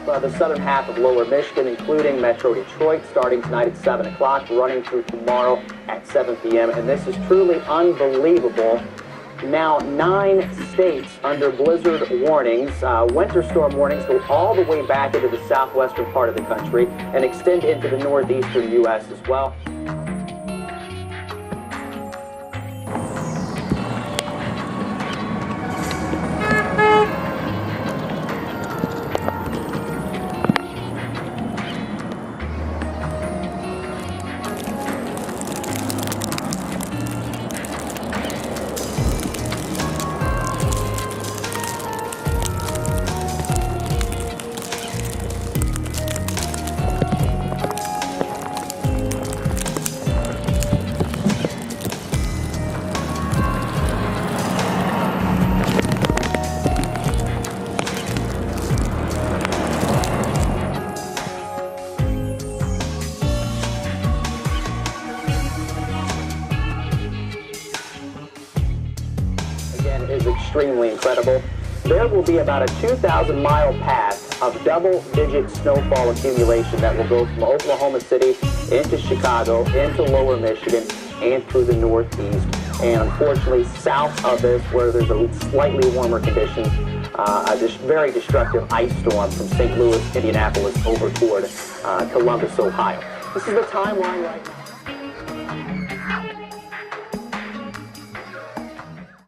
the southern half of lower Michigan, including Metro Detroit, starting tonight at 7 o'clock, running through tomorrow at 7 p.m. And this is truly unbelievable. Now 9 states under blizzard warnings. Winter storm warnings go all the way back into the southwestern part of the country and extend into the northeastern U.S. as well. Is extremely incredible. There will be about a 2,000-mile path of double-digit snowfall accumulation that will go from Oklahoma City into Chicago, into lower Michigan, and through the northeast. And unfortunately, south of this, where there's a slightly warmer conditions, this very destructive ice storm from St. Louis, Indianapolis, over toward Columbus, Ohio. This is the timeline right now.